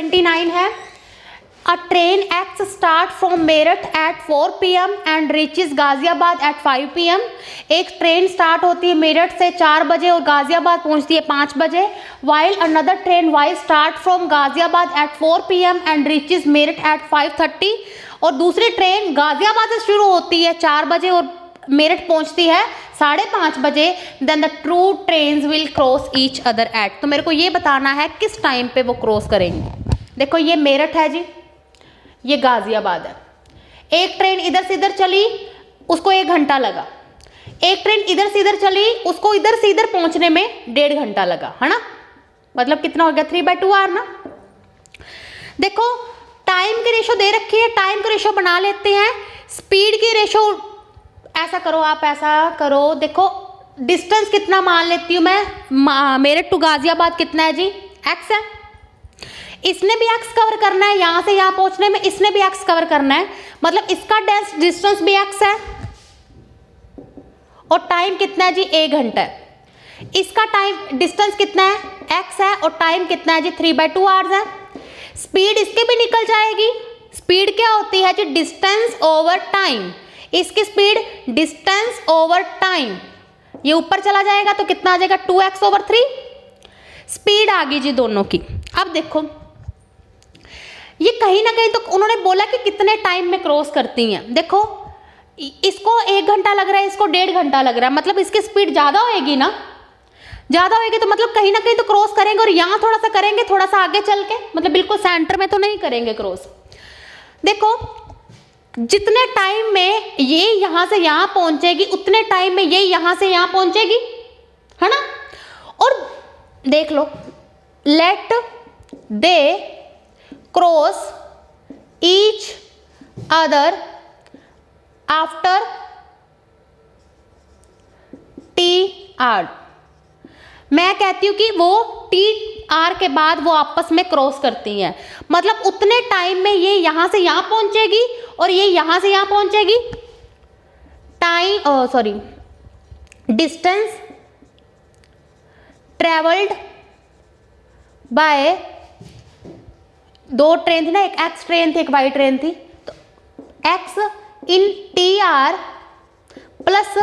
29 है, a train X start from Meerut at 4 PM and reaches Ghaziabad at 5 PM। एक train start होती है मेरठ से 4 बजे और गाजियाबाद पहुंचती है 5 बजे। While another train Y start from Ghaziabad at 4 PM and reaches Meerut at 5:30। और दूसरी ट्रेन गाजियाबाद से शुरू होती है 4 बजे और मेरठ पहुंचती है 5:30 बजे। Then the two trains will cross each other at. तो मेरे को ये बताना है किस टाइम पे वो क्रॉस करेंगे। देखो ये मेरठ है जी, ये गाजियाबाद है। एक ट्रेन इधर से इधर चली, उसको 1 घंटा लगा। एक ट्रेन इधर से इधर चली, उसको इधर से इधर पहुंचने में 1.5 घंटा लगा, है ना। मतलब कितना हो गया 3/2 आवर ना। देखो टाइम की रेशो दे रखी है, टाइम की रेशो बना लेते हैं। स्पीड की रेशो ऐसा करो, आप ऐसा करो। देखो डिस्टेंस कितना मान लेती हूँ मैं, मेरठ टू गाजियाबाद कितना है जी, x है। इसने भी x कवर करना है, यहां से यहां पहुंचने में इसने भी x कवर करना है, मतलब इसका डिस्टेंस भी x है। और टाइम कितना है जी, 1 घंटा है। इसका टाइम डिस्टेंस कितना है, x है, और टाइम कितना है जी, 3/2 आवर्स है। स्पीड इसके भी निकल जाएगी। स्पीड क्या होती है जी, डिस्टेंस ओवर टाइम। इसकी स्पीड डिस्टेंस ओवर टाइम, ये ऊपर चला जाएगा तो कितना आ जाएगा, 2x/3। स्पीड आ गई जी दोनों की। अब देखो ये कहीं ना कहीं तो उन्होंने बोला कि कितने टाइम में क्रॉस करती हैं। देखो इसको 1 घंटा लग रहा है, इसको 1.5 घंटा लग रहा है, मतलब इसकी स्पीड ज़्यादा होएगी ना। ज़्यादा होएगी तो मतलब कहीं ना कहीं तो क्रॉस करेंगे। और यहाँ थोड़ा सा करेंगे, थोड़ा सा आगे चल के, मतलब बिल्कुल सेंटर में तो नहीं करेंगे क्रॉस। देखो जितने टाइम में ये यहाँ से यहाँ पहुँचेगी उतने टाइम में ये यहाँ से यहाँ पहुँचेगी, है ना। और देख लो, let they cross each other after TR। मैं कहती हूँ कि वो TR के बाद वो आपस में क्रॉस करती हैं, मतलब उतने टाइम में ये यहां से यहां पहुंचेगी और ये यहां से यहां पहुंचेगी। डिस्टेंस ट्रेवल्ड बाय, 2 ट्रेन थी ना, एक एक्स ट्रेन थी एक वाई ट्रेन थी, तो X in TR plus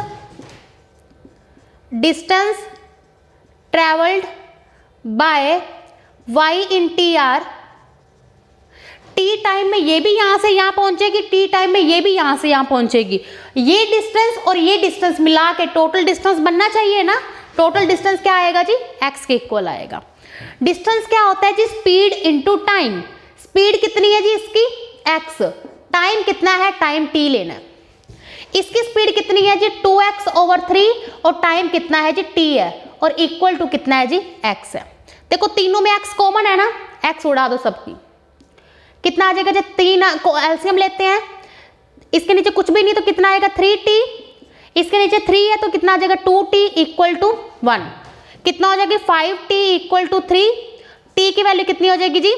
distance travelled by Y in TR। T time में ये भी यहां से यहां पहुंचेगी, टी टाइम में ये भी यहां से यहां पहुंचेगी। ये डिस्टेंस और ये डिस्टेंस मिला के टोटल डिस्टेंस बनना चाहिए ना। टोटल डिस्टेंस क्या आएगा जी, x के इक्वल आएगा। डिस्टेंस क्या होता है जी, स्पीड इनटू टाइम। स्पीड कितनी है जी इसकी, x। टाइम कितना है, टाइम t लेना है। इसकी स्पीड कितनी है जी, 2x/3, और टाइम कितना है जी, t है, और इक्वल टू कितना है जी, x है। देखो तीनों में x कॉमन है ना, x उड़ा दो सबकी, कितना आ जाएगा जब 3 को एलसीएम लेते हैं। इसके नीचे कुछ भी नहीं तो कितना आएगा, 3t। इसके नीचे 3 है तो कितना आ जाएगा, 2t इक्वल टू 1। कितना हो जाएगी, 5t इक्वल टू 3। t की वैल्यू कितनी हो जाएगी जी,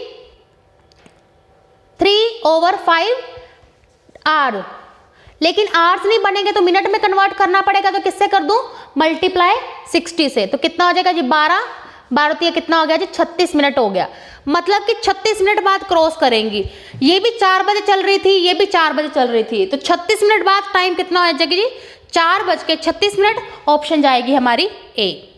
3/5 r। लेकिन आवर्स नहीं बनेंगे तो मिनट में कन्वर्ट करना पड़ेगा, तो किससे कर दूं, मल्टीप्लाई 60 से। तो कितना हो जाएगा जी, 12 कितना हो गया जी, 36 मिनट हो गया। मतलब कि 36 मिनट बाद क्रॉस करेंगी। ये भी 4 बजे चल रही थी, ये भी 4 बजे चल रही थी, तो 36 मिनट बाद टाइम कितना हो जाएगी जी, 4:36। ऑप्शन जाएगी हमारी ए।